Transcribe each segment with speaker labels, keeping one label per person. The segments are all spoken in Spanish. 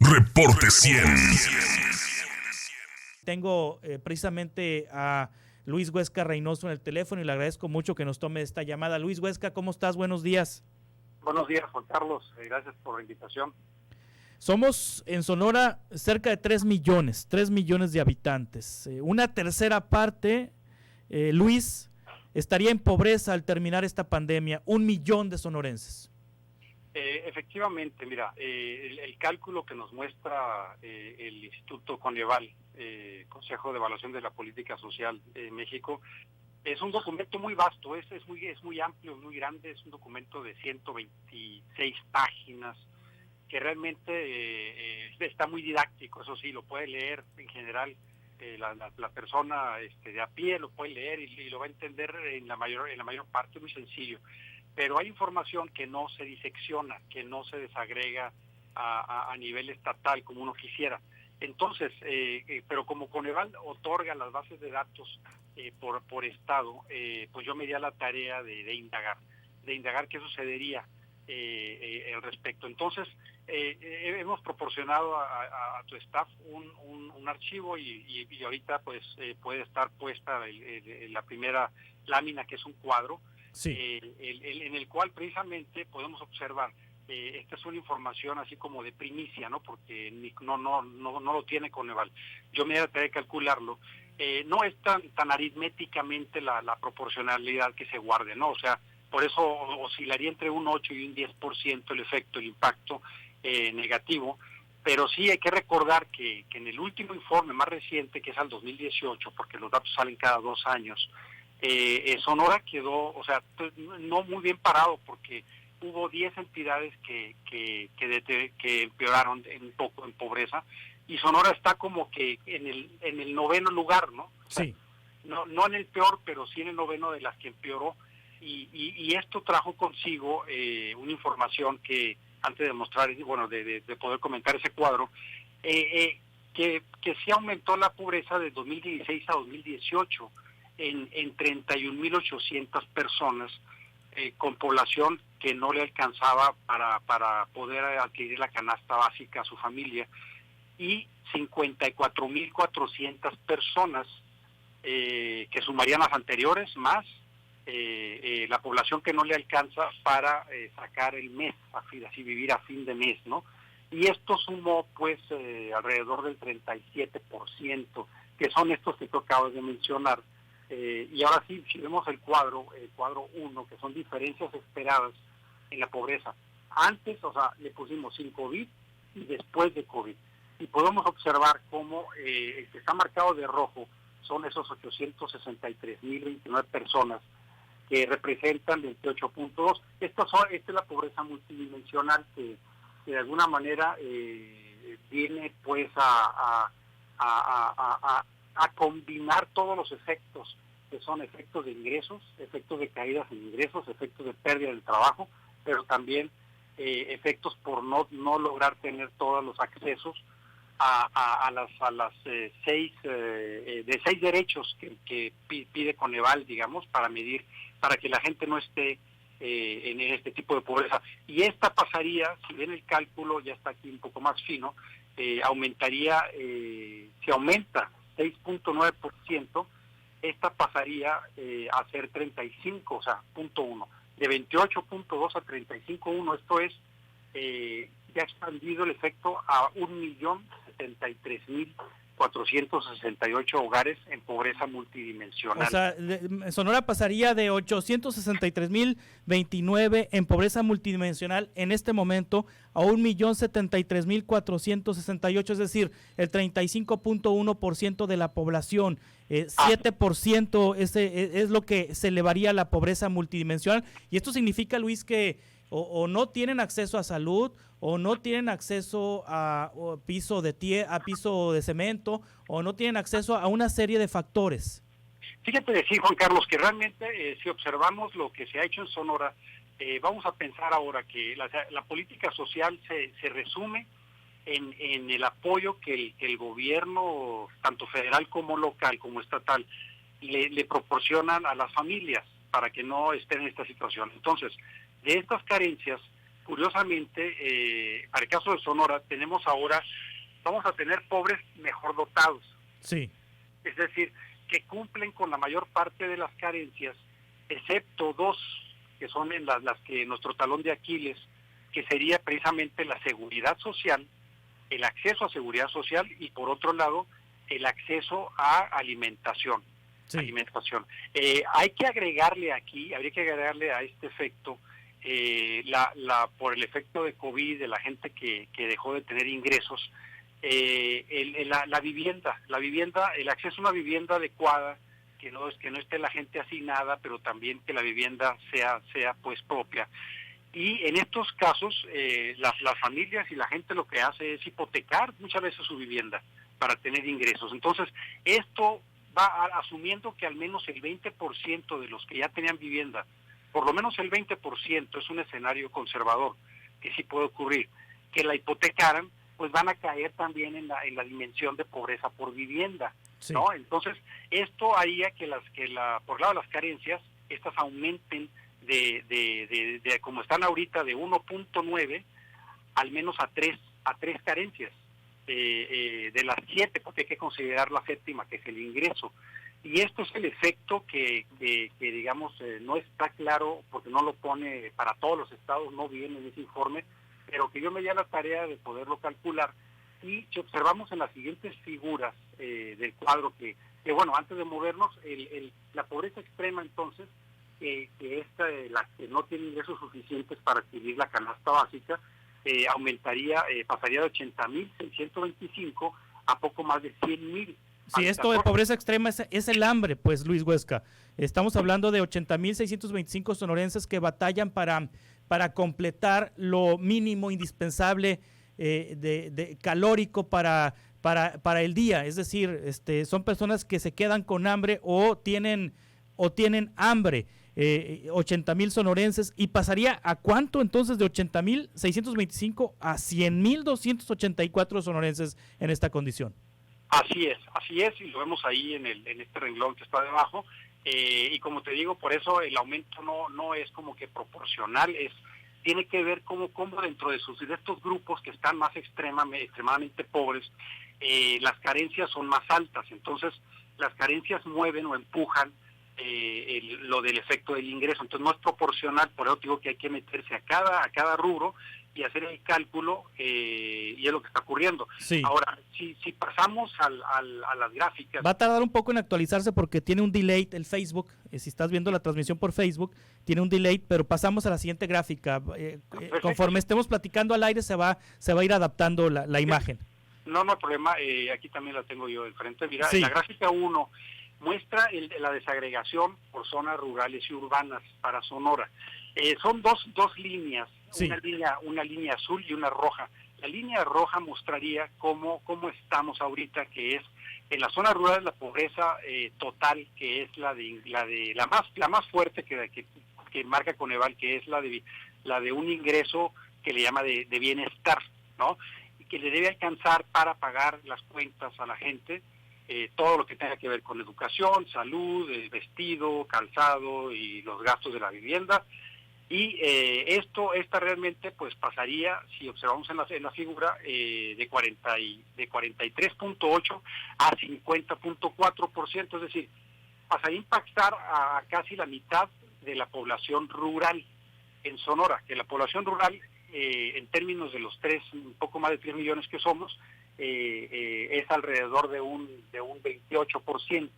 Speaker 1: Reporte 100.
Speaker 2: Tengo precisamente a Luis Huesca Reynoso en el teléfono y le agradezco mucho que nos tome esta llamada. Luis Huesca, ¿cómo estás? Buenos días.
Speaker 3: Buenos días, Juan Carlos. Gracias por la invitación.
Speaker 2: Somos en Sonora cerca de 3 millones de habitantes. Una tercera parte, Luis, estaría en pobreza al terminar esta pandemia. 1 millón de sonorenses.
Speaker 3: Efectivamente, mira, el cálculo que nos muestra el Instituto Coneval, Consejo de Evaluación de la Política Social de México, es un documento muy vasto, es muy amplio, muy grande, es un documento de 126 páginas, que realmente está muy didáctico. Eso sí, lo puede leer en general la persona de a pie, lo puede leer y lo va a entender en la mayor parte, muy sencillo. Pero hay información que no se disecciona, que no se desagrega a nivel estatal como uno quisiera. Entonces, pero como Coneval otorga las bases de datos por estado, pues yo me di a la tarea de indagar qué sucedería al respecto. Entonces, hemos proporcionado a tu staff un archivo y ahorita pues puede estar puesta la primera lámina, que es un cuadro.
Speaker 2: Sí.
Speaker 3: En el cual precisamente podemos observar, esta es una información así como de primicia, ¿no? Porque no lo tiene Coneval. Yo me traté de calcularlo. No es tan aritméticamente la proporcionalidad que se guarde, ¿no? O sea, por eso oscilaría entre un 8 y un 10% el efecto, el impacto negativo. Pero sí hay que recordar que en el último informe más reciente, que es al 2018, porque los datos salen cada 2 años, Sonora quedó, o sea, no muy bien parado, porque hubo 10 entidades que empeoraron un poco en pobreza, y Sonora está como que en el 9º lugar, ¿no? O sea,
Speaker 2: Sí.
Speaker 3: No en el peor, pero sí en el 9º de las que empeoró, y esto trajo consigo una información que, antes de mostrar, bueno, de poder comentar ese cuadro, que sí aumentó la pobreza de 2016 a 2018, en 31.800 personas, con población que no le alcanzaba para poder adquirir la canasta básica a su familia, y 54.400 personas que sumarían las anteriores, más la población que no le alcanza para sacar el mes, así vivir a fin de mes, ¿no? Y esto sumó pues alrededor del 37%, que son estos que tú acabas de mencionar. Y ahora sí, si vemos el cuadro 1, que son diferencias esperadas en la pobreza. Antes, o sea, le pusimos sin COVID y después de COVID. Y podemos observar cómo el que está marcado de rojo son esos 863.029 personas, que representan 28.2. Esta es la pobreza multidimensional que de alguna manera viene pues a combinar todos los efectos, que son efectos de ingresos, efectos de caídas en ingresos, efectos de pérdida del trabajo, pero también efectos por no lograr tener todos los accesos a las 6 derechos que pide Coneval, digamos, para que la gente no esté en este tipo de pobreza. Y esta pasaría, si bien el cálculo ya está aquí un poco más fino, aumentaría, si aumenta 6.9%, esta pasaría a ser 35, o sea, 0.1, de 28.2 a 35.1. Esto es, ya ha expandido el efecto a 1.073.468 hogares en pobreza multidimensional.
Speaker 2: O sea, Sonora pasaría de 863.029 en pobreza multidimensional en este momento a 1.073.468, es decir, el 35.1% de la población. 7% es lo que se elevaría a la pobreza multidimensional. Y esto significa, Luis, que o no tienen acceso a salud, o no tienen acceso a piso de cemento, o no tienen acceso a una serie de factores.
Speaker 3: Fíjate decir, Juan Carlos, que realmente si observamos lo que se ha hecho en Sonora, vamos a pensar ahora que la política social se resume en el apoyo que el gobierno, tanto federal como local, como estatal, le proporcionan a las familias para que no estén en esta situación. Entonces, de estas carencias, curiosamente, para el caso de Sonora, vamos a tener pobres mejor dotados.
Speaker 2: Sí.
Speaker 3: Es decir, que cumplen con la mayor parte de las carencias, excepto dos, que son en las que nuestro talón de Aquiles, que sería precisamente la seguridad social, el acceso a seguridad social y por otro lado, el acceso a alimentación.
Speaker 2: Sí.
Speaker 3: Habría que agregarle a este efecto, por el efecto de COVID, de la gente que dejó de tener ingresos, la vivienda, el acceso a una vivienda adecuada, que no esté la gente asignada, pero también que la vivienda sea pues propia. Y en estos casos, las familias y la gente lo que hace es hipotecar muchas veces su vivienda para tener ingresos. Entonces, esto va asumiendo que al menos el 20% de los que ya tenían vivienda, por lo menos el 20%, es un escenario conservador, que sí puede ocurrir, que la hipotecaran, pues van a caer también en la dimensión de pobreza por vivienda,
Speaker 2: sí.
Speaker 3: ¿no? Entonces, esto haría que por lado de las carencias, estas aumenten de como están ahorita, de 1.9 al menos a 3 carencias, de las 7, porque hay que considerar la séptima, que es el ingreso. Y esto es el efecto que digamos, no está claro, porque no lo pone para todos los estados, no viene en ese informe, pero que yo me di a la tarea de poderlo calcular. Y si observamos en las siguientes figuras del cuadro, que bueno, antes de movernos, la pobreza extrema entonces, que la que no tiene ingresos suficientes para adquirir la canasta básica, pasaría de 80,625 a poco más de 100,000.
Speaker 2: Sí, esto de pobreza extrema es el hambre, pues, Luis Huesca. Estamos hablando de 80,625 sonorenses que batallan para completar lo mínimo indispensable de calórico para el día. Es decir, son personas que se quedan con hambre o tienen hambre. 80,000 sonorenses, y pasaría a cuánto entonces de 80,625 a 100,284 sonorenses en esta condición.
Speaker 3: Así es, y lo vemos ahí en este renglón que está debajo, y como te digo, por eso el aumento no es como que proporcional, tiene que ver cómo dentro de estos grupos que están más extremadamente pobres, las carencias son más altas. Entonces las carencias mueven o empujan lo del efecto del ingreso. Entonces no es proporcional, por eso digo que hay que meterse a cada rubro y hacer el cálculo, y es lo que está ocurriendo.
Speaker 2: Sí.
Speaker 3: Ahora, si pasamos a las gráficas...
Speaker 2: Va a tardar un poco en actualizarse porque tiene un delay el Facebook. Si estás viendo la transmisión por Facebook, tiene un delay, pero pasamos a la siguiente gráfica. Conforme estemos platicando al aire, se va a ir adaptando la imagen.
Speaker 3: No hay problema, aquí también la tengo yo de frente. Mira,
Speaker 2: sí.
Speaker 3: En la gráfica 1 muestra la desagregación por zonas rurales y urbanas para Sonora. Son dos líneas,
Speaker 2: sí.
Speaker 3: una línea azul y una roja. La línea roja mostraría cómo estamos ahorita, que es en la zona rural la pobreza total, que es la más fuerte que marca Coneval, que es la de un ingreso que le llama de bienestar, ¿no? Y que le debe alcanzar para pagar las cuentas a la gente, todo lo que tenga que ver con educación, salud, vestido, calzado y los gastos de la vivienda. Y esta realmente pues pasaría, si observamos en la figura, de 43.8 a 50.4%, es decir, pasaría a impactar a casi la mitad de la población rural en Sonora, que la población rural, en términos de los un poco más de 3 millones que somos, es alrededor de un 28%,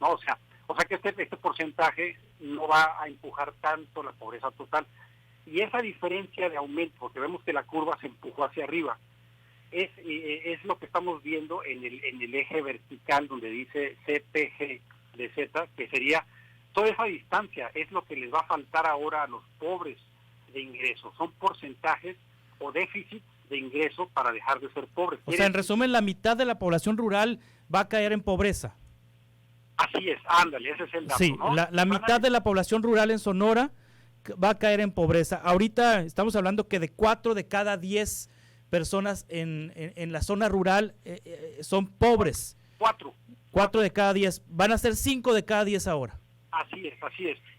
Speaker 3: ¿no? O sea que este porcentaje no va a empujar tanto la pobreza total. Y esa diferencia de aumento, porque vemos que la curva se empujó hacia arriba, es lo que estamos viendo en el eje vertical donde dice CPG de Z, que sería toda esa distancia, es lo que les va a faltar ahora a los pobres de ingresos. Son porcentajes o déficit de ingreso para dejar de ser pobres.
Speaker 2: O sea, en resumen, la mitad de la población rural va a caer en pobreza.
Speaker 3: Así es, ándale, ese es el dato,
Speaker 2: sí,
Speaker 3: ¿no?
Speaker 2: la mitad de la población rural en Sonora va a caer en pobreza. Ahorita estamos hablando que de 4 de cada 10 personas en la zona rural son pobres. 4 de cada 10, van a ser 5 de cada 10 ahora.
Speaker 3: Así es.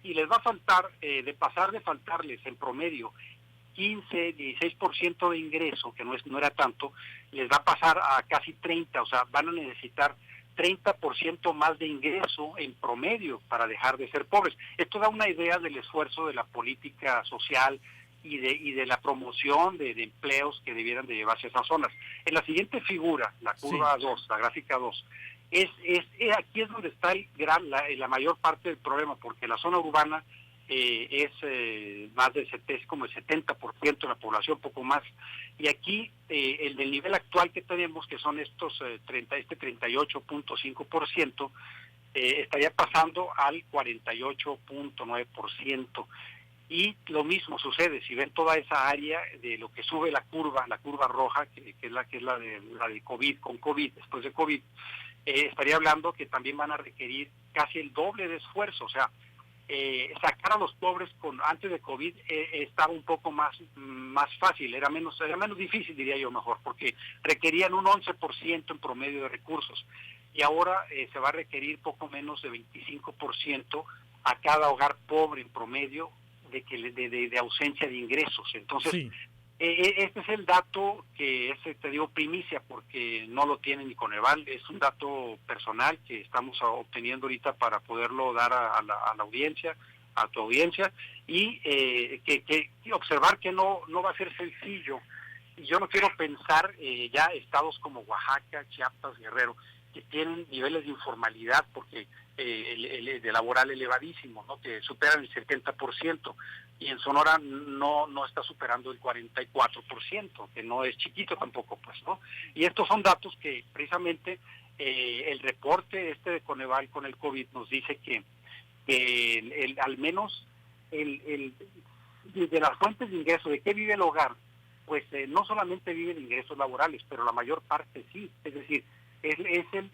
Speaker 3: Y les va a faltar, de faltarles en promedio 15, 16% de ingreso, que no era tanto, les va a pasar a casi 30, o sea, van a necesitar 30% más de ingreso en promedio para dejar de ser pobres. Esto da una idea del esfuerzo de la política social y de la promoción de empleos que debieran de llevarse a esas zonas. En la siguiente figura, la curva 2, la gráfica 2, aquí es donde está la mayor parte del problema, porque la zona urbana es como el 70% de la población, poco más, y aquí el del nivel actual que tenemos, que son estos 38.5%, estaría pasando al 48.9%. Y lo mismo sucede si ven toda esa área de lo que sube la curva roja, que es la de COVID, con COVID, después de COVID, estaría hablando que también van a requerir casi el doble de esfuerzo. O sea, sacar a los pobres antes de COVID estaba un poco más fácil, era menos difícil, diría yo mejor, porque requerían un 11% en promedio de recursos, y ahora se va a requerir poco menos de 25% a cada hogar pobre en promedio de ausencia de ingresos. Entonces, sí. Este es el dato que es, te digo, primicia, porque no lo tiene ni Coneval, es un dato personal que estamos obteniendo ahorita para poderlo dar a la audiencia, a tu audiencia, y que observar que no va a ser sencillo. Y yo no quiero pensar ya estados como Oaxaca, Chiapas, Guerrero, que tienen niveles de informalidad, porque el de laboral elevadísimo, ¿no?, que superan el 70%, y en Sonora no está superando el 44%, que no es chiquito tampoco, pues, ¿no? Y estos son datos que precisamente el reporte de Coneval con el COVID nos dice que al menos de las fuentes de ingreso, de qué vive el hogar, pues no solamente viven ingresos laborales, pero la mayor parte sí, es decir, es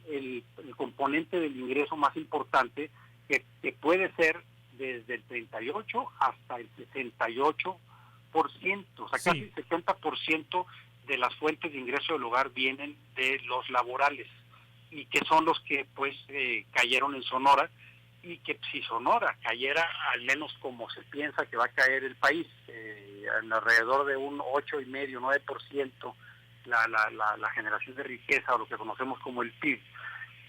Speaker 3: el componente del ingreso más importante, que puede ser desde el 38 hasta el 68%, o sea, sí, casi el 70% de las fuentes de ingreso del hogar vienen de los laborales, y que son los que pues cayeron en Sonora, y que si Sonora cayera al menos como se piensa que va a caer el país, alrededor de un 8,5-9%, la generación de riqueza, o lo que conocemos como el PIB,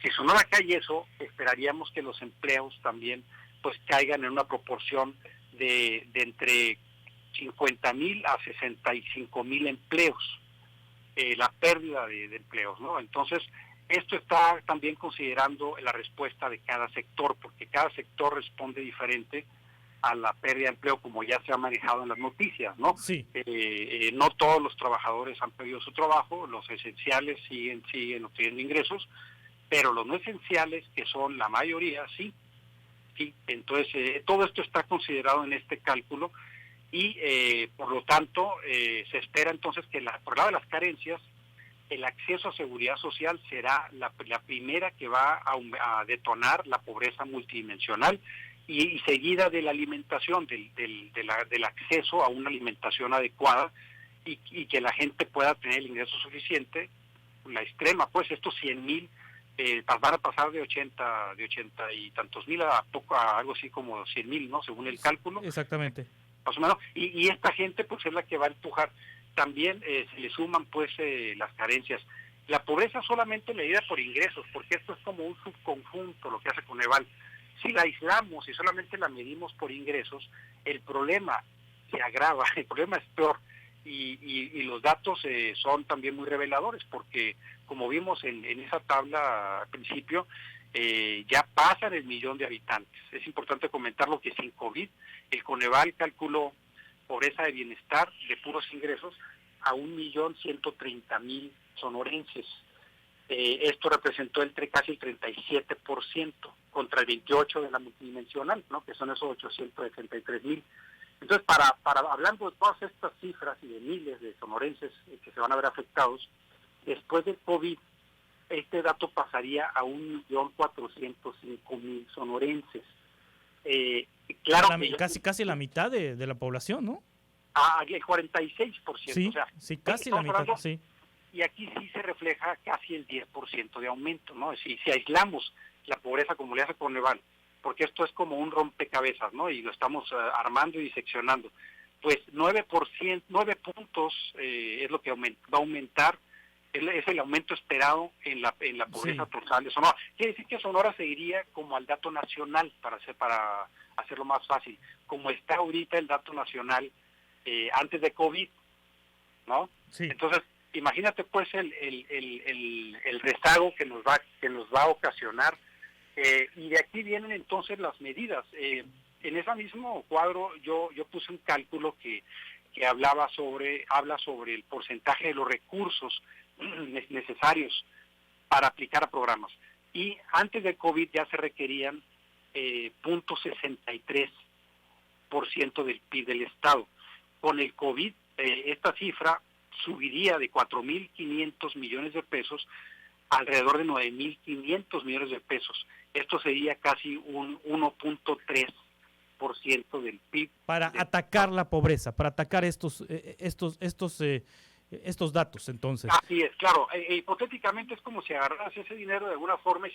Speaker 3: si Sonora cae eso, esperaríamos que los empleos también pues caigan en una proporción de entre 50,000 a 65,000 empleos, la pérdida de empleos, ¿no? Entonces, esto está también considerando la respuesta de cada sector, porque cada sector responde diferente a la pérdida de empleo, como ya se ha manejado en las noticias, ¿no?
Speaker 2: Sí.
Speaker 3: No todos los trabajadores han perdido su trabajo, los esenciales siguen obteniendo ingresos, pero los no esenciales, que son la mayoría, sí. Entonces, todo esto está considerado en este cálculo, y por lo tanto se espera entonces que por el lado de las carencias, el acceso a seguridad social será la primera que va a detonar la pobreza multidimensional, y seguida de la alimentación, del acceso a una alimentación adecuada, y que la gente pueda tener el ingreso suficiente. La extrema, pues estos 100,000 van a pasar de 80 y tantos mil a algo así como 100,000, ¿no?, según el cálculo.
Speaker 2: Exactamente.
Speaker 3: Más o menos, y esta gente pues es la que va a empujar. También se le suman pues las carencias. La pobreza solamente medida por ingresos, porque esto es como un subconjunto lo que hace Coneval. Si la aislamos y solamente la medimos por ingresos, el problema se agrava, el problema es peor, y los datos son también muy reveladores, porque como vimos en esa tabla al principio, ya pasan el 1,000,000 de habitantes. Es importante comentarlo que sin COVID, el Coneval calculó pobreza de bienestar de puros ingresos a 1,130,000 sonorenses. Esto representó casi el 37% contra el 28% de la multidimensional, ¿no?, que son esos 863,000. Entonces, hablando de todas estas cifras y de miles de sonorenses que se van a ver afectados, después del COVID, este dato pasaría a 1,405,000 sonorenses. Claro,
Speaker 2: casi la mitad de la población, ¿no?
Speaker 3: El 46%.
Speaker 2: Sí,
Speaker 3: o sea,
Speaker 2: sí, casi la mitad,
Speaker 3: hablando,
Speaker 2: sí.
Speaker 3: Y aquí sí se refleja casi el 10% de aumento, ¿no? Si aislamos la pobreza como le hace Coneval, porque esto es como un rompecabezas, ¿no?, y lo estamos armando y diseccionando. pues 9%, 9 puntos es lo que va a aumentar, es el aumento esperado en la pobreza total de Sonora. Quiere decir que Sonora seguiría como al dato nacional, para hacerlo más fácil, como está ahorita el dato nacional antes de COVID, ¿no?
Speaker 2: Sí.
Speaker 3: Entonces, imagínate pues el rezago que nos va a ocasionar, y de aquí vienen entonces las medidas. En ese mismo cuadro yo puse un cálculo que habla sobre el porcentaje de los recursos necesarios para aplicar a programas. Y antes del COVID ya se requerían 0.63% del PIB del Estado. Con el COVID, esta cifra subiría de 4.500 millones de pesos a alrededor de 9.500 millones de pesos. Esto sería casi un 1.3% del PIB.
Speaker 2: Para atacar la pobreza, para atacar estos datos, entonces.
Speaker 3: Así es, claro. Hipotéticamente es como si agarraras ese dinero de alguna forma y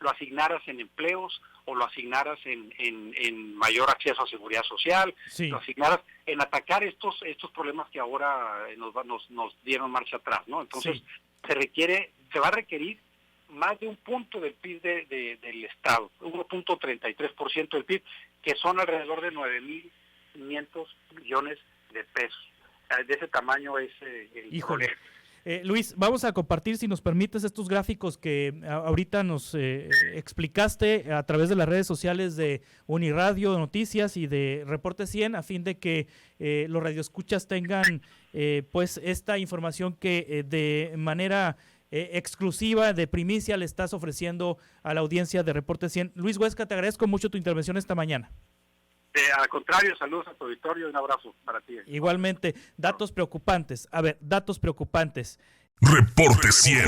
Speaker 3: lo asignaras en empleos, o lo asignaras en mayor acceso a seguridad social,
Speaker 2: sí,
Speaker 3: lo asignaras en atacar estos problemas que ahora nos dieron marcha atrás, ¿no? Entonces,
Speaker 2: sí,
Speaker 3: se va a requerir más de un punto del PIB del Estado, 1.33% del PIB, que son alrededor de 9.500 millones de pesos. De ese tamaño es el
Speaker 2: Híjole. Luis, vamos a compartir, si nos permites, estos gráficos que ahorita nos explicaste a través de las redes sociales de Uniradio Noticias y de Reporte 100, a fin de que los radioescuchas tengan pues esta información que de manera exclusiva, de primicia, le estás ofreciendo a la audiencia de Reporte 100. Luis Huesca, te agradezco mucho tu intervención esta mañana.
Speaker 3: Al contrario, saludos a tu auditorio y un abrazo para ti.
Speaker 2: Igualmente, datos preocupantes. A ver, datos preocupantes.
Speaker 1: Reporte 100.